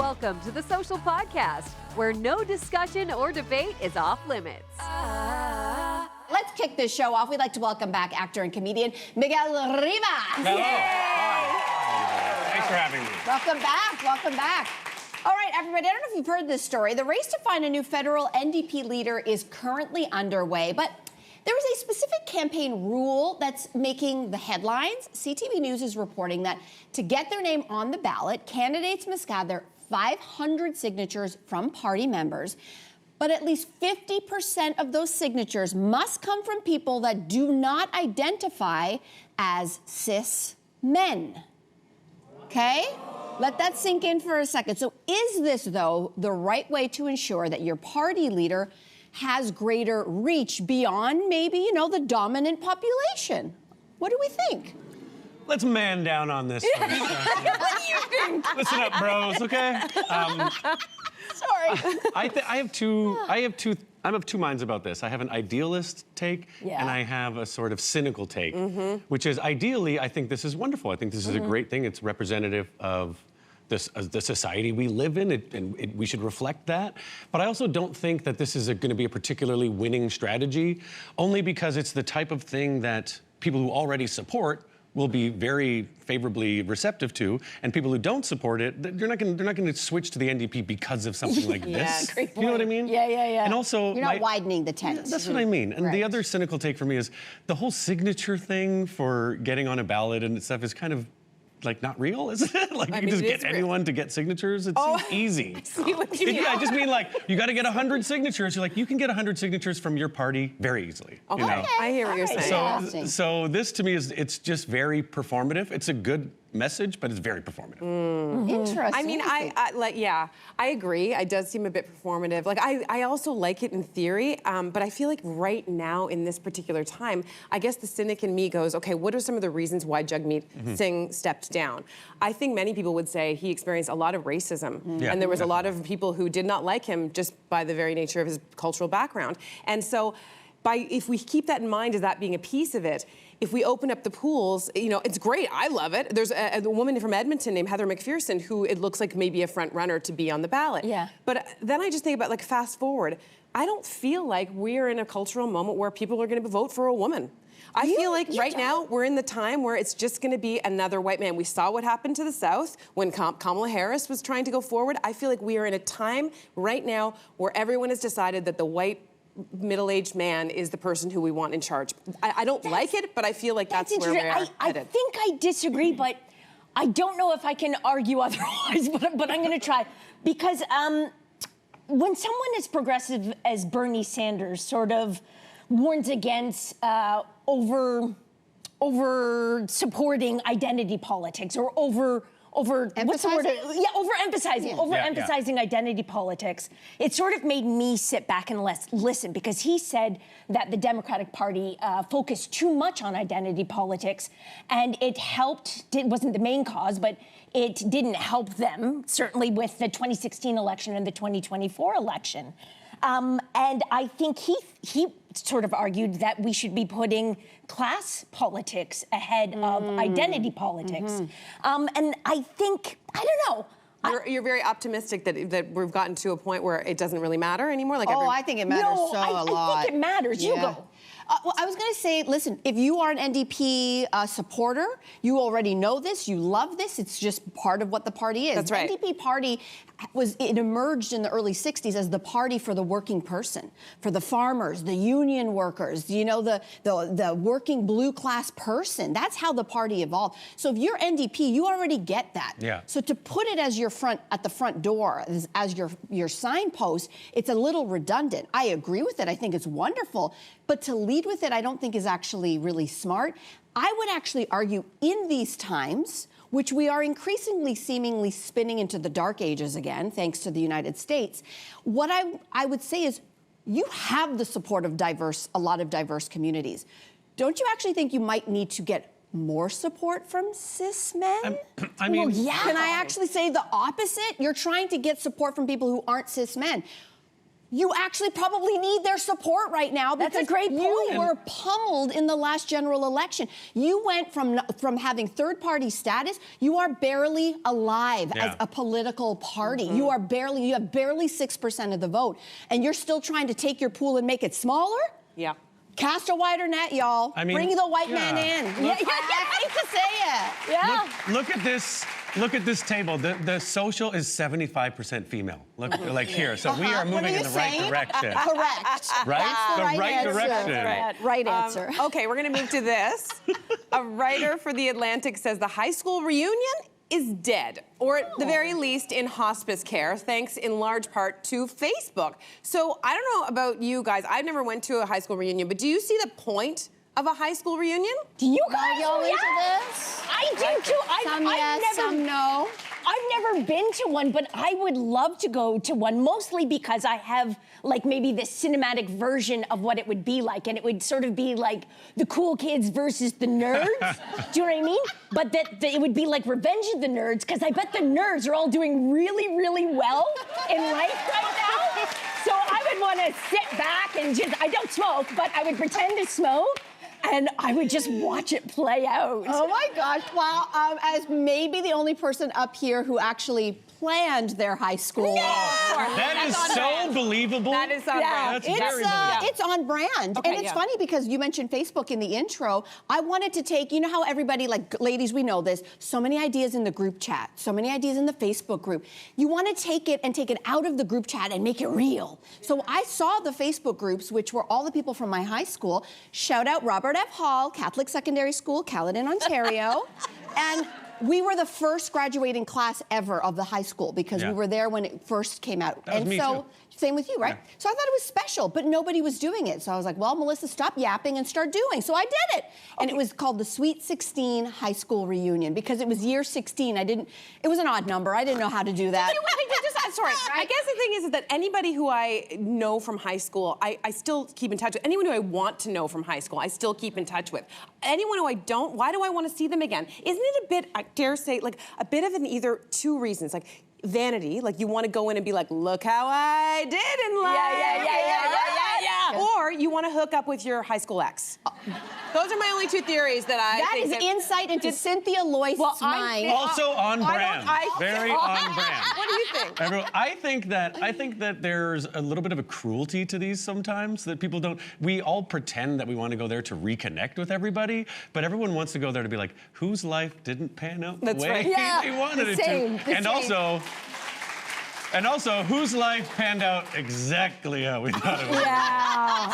Welcome to the Social Podcast, where no discussion or debate is off limits. Let's kick this show off. We'd like to welcome back actor and comedian Miguel Rivas. Hello. Hi. Thanks for having me. Welcome back. Welcome back. All right, everybody, I don't know if you've heard this story. The race to find a new federal NDP leader is currently underway, but there is a specific campaign rule that's making the headlines. CTV News is reporting that to get their name on the ballot, candidates must gather 500 signatures from party members, but at least 50% of those signatures must come from people that do not identify as cis men. Okay? Let that sink in for a second. So is this, though, the right way to ensure that your party leader has greater reach beyond maybe, the dominant population? What do we think? Let's man down on this. What do you think? Listen up, bros, okay? Sorry. I'm of two minds about this. I have an idealist take, and I have a sort of cynical take, which is ideally, I think this is wonderful. I think this is a great thing. It's representative of the society we live in, and we should reflect that. But I also don't think that this is going to be a particularly winning strategy, only because it's the type of thing that people who already support will be very favorably receptive to, and people who don't support it, they're not going to switch to the NDP because of something like this. Great point. You know what I mean? Yeah. And also, you're not widening the tent. That's what I mean. And the other cynical take for me is the whole signature thing for getting on a ballot and stuff is kind of not real, isn't it? You can just get anyone to get signatures. It seems easy. I see what you mean. I just mean you got to get 100 signatures. You're you can get 100 signatures from your party very easily. Okay. I hear what you're saying. So this to me it's just very performative. It's a good message, but it's very performative. Interesting. I mean, I agree. It does seem a bit performative. I also like it in theory, but I feel like right now in this particular time, I guess the cynic in me goes, okay, what are some of the reasons why Jagmeet Singh stepped down? I think many people would say he experienced a lot of racism, and there was a lot of people who did not like him just by the very nature of his cultural background. And so, if we keep that in mind as that being a piece of it, if we open up the pools, it's great. I love it. There's a woman from Edmonton named Heather McPherson who it looks like maybe a front runner to be on the ballot. Yeah. But then I just think about fast forward. I don't feel like we're in a cultural moment where people are going to vote for a woman. I feel like right now we're in the time where it's just going to be another white man. We saw what happened to the South when Kamala Harris was trying to go forward. I feel like we are in a time right now where everyone has decided that the white middle-aged man is the person who we want in charge. I don't like it, but I feel like that's where we're headed. I think I disagree, but I don't know if I can argue otherwise, but I'm going to try. Because when someone as progressive as Bernie Sanders sort of warns against over supporting identity politics or what's the word? Yeah, overemphasizing identity politics. It sort of made me sit back and listen, because he said that the Democratic Party focused too much on identity politics, and it wasn't the main cause, but it didn't help them, certainly with the 2016 election and the 2024 election. And I think he sort of argued that we should be putting class politics ahead of identity politics. And I think, I don't know. You're very optimistic that we've gotten to a point where it doesn't really matter anymore? I think it matters a lot. I think it matters. You go. Well, I was going to say, listen, if you are an NDP supporter, you already know this, you love this, it's just part of what the party is. That's right. The NDP party, it emerged in the early 60s as the party for the working person, for the farmers, the union workers, the working blue class person. That's how the party evolved. So if you're NDP, you already get that. Yeah. So to put it as at the front door, as your signpost, it's a little redundant. I agree with it. I think it's wonderful. But to lead with it, I don't think is actually really smart. I would actually argue in these times, which we are increasingly seemingly spinning into the dark ages again, thanks to the United States, what I would say is you have the support of a lot of diverse communities. Don't you actually think you might need to get more support from cis men? I mean, Can I actually say the opposite? You're trying to get support from people who aren't cis men. you actually probably need their support right now. That's a great point. You were pummeled in the last general election. You went from having third-party status, you are barely alive as a political party. You have barely 6% of the vote, and you're still trying to take your pool and make it smaller? Yeah. Cast a wider net, y'all. I mean, bring the white man in. I hate to say it. Yeah. Look at this. Look at this table. The social is 75% female. Look, like here. So we are moving in the right direction. Correct. Right? That's the right answer. direction. Right answer. Okay, we're gonna move to this. A writer for The Atlantic says the high school reunion is dead, or at the very least in hospice care, thanks in large part to Facebook. So I don't know about you guys. I've never went to a high school reunion, but do you see the point of a high school reunion? Do you guys y'all into this? I do too. Some yes, some no. I've never been to one, but I would love to go to one, mostly because I have like maybe this cinematic version of what it would be like, and it would sort of be like the cool kids versus the nerds. Do you know what I mean? But that it would be like Revenge of the Nerds, because I bet the nerds are all doing really, really well in life right now. So I would want to sit back and I don't smoke, but I would pretend to smoke. And I would just watch it play out. Oh my gosh, wow. As maybe the only person up here who actually planned their high school. That is so believable. That is on brand. That's very believable. It's on brand. Okay, and it's funny because you mentioned Facebook in the intro. I wanted to take, you know how everybody, like ladies, we know this, so many ideas in the group chat, so many ideas in the Facebook group. You want to take it and take it out of the group chat and make it real. So I saw the Facebook groups, which were all the people from my high school. Shout out Robert F. Hall, Catholic Secondary School, Caledon, Ontario. And we were the first graduating class ever of the high school because we were there when it first came out. That was me too. Same with you, right? Yeah. So I thought it was special, but nobody was doing it. So I was like, well, Melissa, stop yapping and start doing. So I did it. And it was called the Sweet 16 High School Reunion because it was year 16. It was an odd number. I didn't know how to do that. Sorry. I guess the thing is that anybody who I know from high school, I still keep in touch with. Anyone who I want to know from high school, I still keep in touch with. Anyone who I don't, why do I want to see them again? Isn't it a bit, I dare say, like a bit of an either two reasons, like vanity, like you want to go in and be like, look how I did in life. Yeah. Or you want to hook up with your high school ex. Those are my only two theories that I think that is insight into Cynthia Loyst's mind. Also on brand. Very on brand. What do you think? Everyone, I think that there's a little bit of a cruelty to these sometimes that people don't. We all pretend that we want to go there to reconnect with everybody, but everyone wants to go there to be like, whose life didn't pan out the way they wanted it to. And also, whose life panned out exactly how we thought it would. Yeah.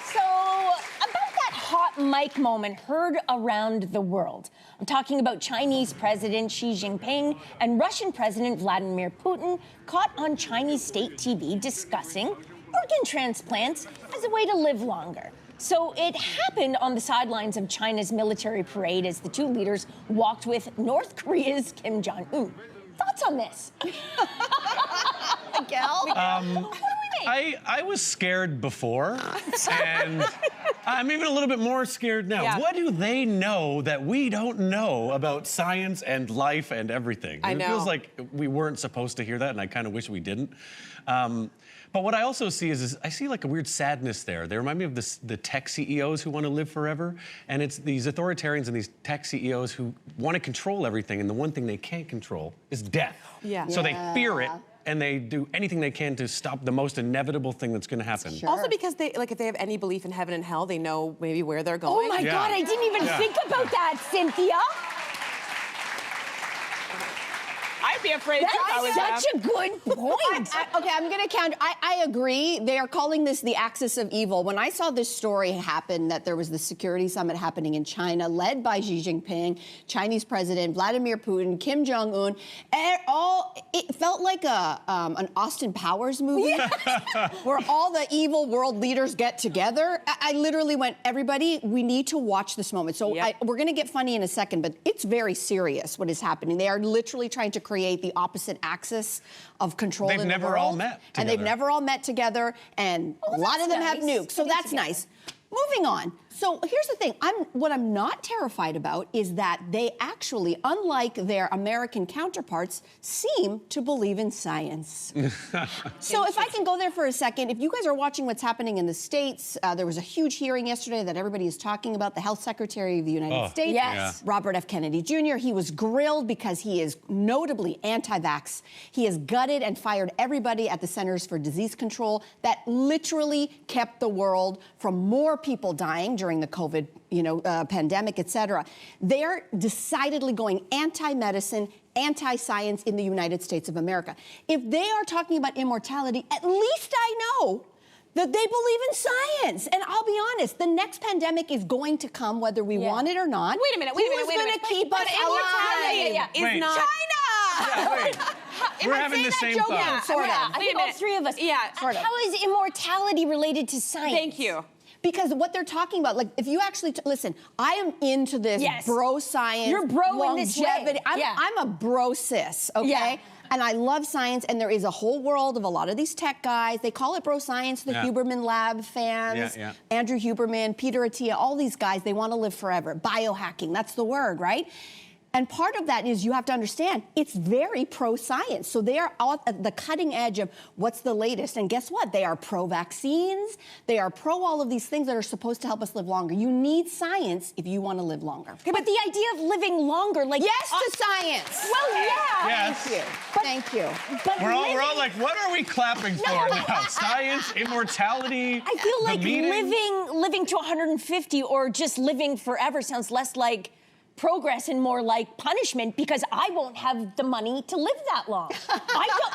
So, about that hot mic moment heard around the world. I'm talking about Chinese President Xi Jingping and Russian President Vladimir Putin caught on Chinese state TV discussing organ transplants as a way to live longer. So it happened on the sidelines of China's military parade as the two leaders walked with North Korea's Kim Jong-un. Thoughts on this? Miguel? What do we make? I was scared before, and I'm even a little bit more scared now. Yeah. What do they know that we don't know about science and life and everything? I know. It feels like we weren't supposed to hear that, and I kind of wish we didn't. But what I also see is I see like a weird sadness there. They remind me of the tech CEOs who want to live forever. And it's these authoritarians and these tech CEOs who want to control everything. And the one thing they can't control is death. So they fear it. And they do anything they can to stop the most inevitable thing that's going to happen. Sure. Also because they, like, if they have any belief in heaven and hell, they know maybe where they're going. Oh my God, I didn't even think about that, Cynthia. I'd be afraid That's such a good point. Okay, I'm going to counter. I agree. They are calling this the axis of evil. When I saw this story happen, that there was the security summit happening in China, led by Xi Jingping, Chinese President Vladimir Putin, Kim Jong-un, it felt like an Austin Powers movie where all the evil world leaders get together. I literally went, everybody, we need to watch this moment. So we're going to get funny in a second, but it's very serious what is happening. They are literally trying to create the opposite axis of control in the world. They've never all met together. And they've never all met together, and a lot of them have nukes, so that's nice. Moving on. So here's the thing. What I'm not terrified about is that they actually, unlike their American counterparts, seem to believe in science. So if I can go there for a second, if you guys are watching what's happening in the States, there was a huge hearing yesterday that everybody is talking about, the Health Secretary of the United States, Yes. Robert F. Kennedy Jr. He was grilled because he is notably anti-vax. He has gutted and fired everybody at the Centers for Disease Control. That literally kept the world from more people dying during the COVID, pandemic, et cetera. They're decidedly going anti-medicine, anti-science in the United States of America. If they are talking about immortality, at least I know that they believe in science. And I'll be honest, the next pandemic is going to come whether we want it or not. Wait a minute. Who's going to keep us alive? Is not China! Yeah, wait. We're having the same thought. Sort of. I think all three of us. Yeah, sort of. How is immortality related to science? Thank you. Because what they're talking about, like, if you actually listen, I am into this bro science. You're bro in this way. longevity. I'm a bro cis, okay? Yeah. And I love science, and there is a whole world of a lot of these tech guys. They call it bro science, the Huberman Lab fans, Andrew Huberman, Peter Attia, all these guys, they want to live forever. Biohacking, that's the word, right? And part of that is you have to understand, it's very pro-science. So they are at the cutting edge of what's the latest. And guess what? They are pro-vaccines. They are pro all of these things that are supposed to help us live longer. You need science if you want to live longer. Okay, but the idea of living longer, like... Yes to science. Well, yeah. Yes. Thank you. Thank you. But We're all like, what are we clapping for now? Science, immortality. I feel like the living to 150 or just living forever sounds less like progress and more like punishment because I won't have the money to live that long.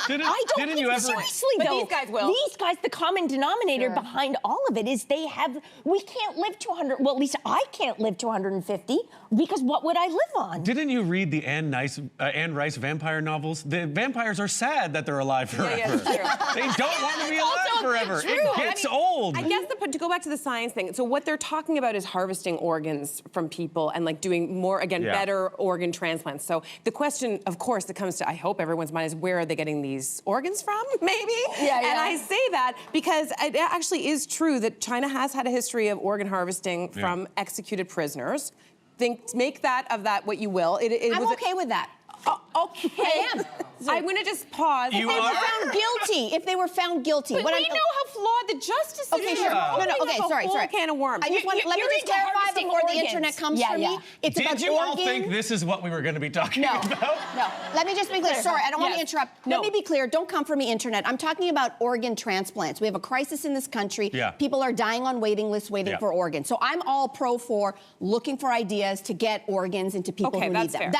Didn't you ever? Seriously, But though, these guys will. These guys, the common denominator behind all of it is we can't live to 100, well, at least I can't live to 150 because what would I live on? Didn't you read the Anne Rice vampire novels? The vampires are sad that they're alive forever. Yeah, it's true. They don't want to be alive forever. It gets old. I guess to go back to the science thing, so what they're talking about is harvesting organs from people and like doing more, better organ transplants. So the question, of course, that comes to, I hope, everyone's mind is where are they getting these organs from, maybe? And I say that because it actually is true that China has had a history of organ harvesting from executed prisoners. Make of that what you will. I'm okay with that. Okay. I am. I'm going to just pause. You If they were found guilty, But we know how flawed the justice system is. sure. Sorry. Can of worms. I just want let me just clarify before the internet comes for me. It's about Did you all organ. think this is what we were going to be talking about? No. Let me just be clear. Sorry, I don't want to interrupt. Let me be clear. Don't come for me, internet. I'm talking about organ transplants. We have a crisis in this country. People are dying on waiting lists waiting for organs. So I'm all pro for looking for ideas to get organs into people who need them.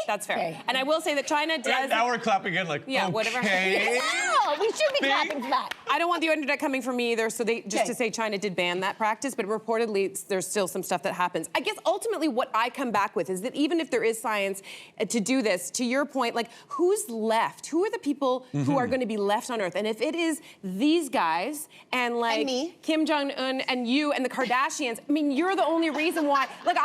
That's fair. Okay. And I will say that China does... Now we're clapping again like, whatever. No, we should be clapping for that. I don't want the internet coming from me either, so to say China did ban that practice, but reportedly there's still some stuff that happens. I guess ultimately what I come back with is that even if there is science to do this, to your point, like who's left? Who are the people who are going to be left on Earth? And if it is these guys and like Kim Jong-un and you and the Kardashians, I mean, you're the only reason why. Like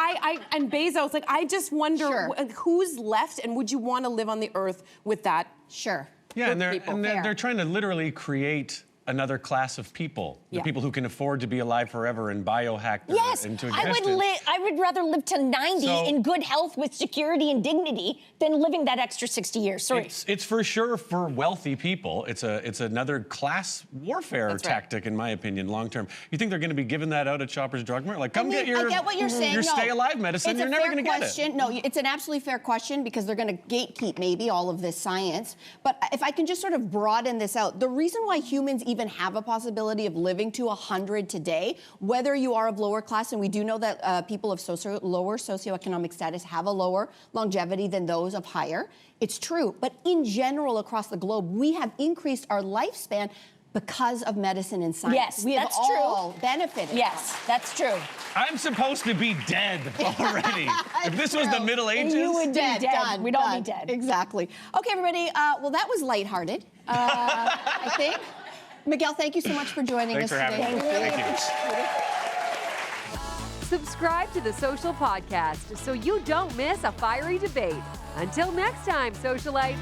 and Bezos, like I just wonder who's left and would you want to live on the Earth with that? Sure. Yeah, and they're trying to literally create another class of people. The people who can afford to be alive forever and biohack into existence. I would rather live to 90 in good health with security and dignity than living that extra 60 years. Sorry. It's for sure for wealthy people. It's another class warfare tactic, in my opinion, long term. You think they're going to be giving that out at Shoppers Drug Mart? Like, come get your, I get what you're saying. Your stay alive medicine. You're never going to get it. No, it's an absolutely fair question because they're going to gatekeep maybe all of this science. But if I can just sort of broaden this out, the reason why humans even have a possibility of living to 100 today, whether you are of lower class, and we do know that people of lower socioeconomic status have a lower longevity than those of higher. It's true. But in general, across the globe, we have increased our lifespan because of medicine and science. Yes, we have all benefited. Yes, that's true. I'm supposed to be dead already. If this was the Middle Ages, you would be dead. Done, We'd all be dead. Exactly. Okay, everybody. Well, that was lighthearted. I think. Miguel, thank you so much for joining us today. Thank you. Subscribe to the Social Podcast so you don't miss a fiery debate. Until next time, socialites.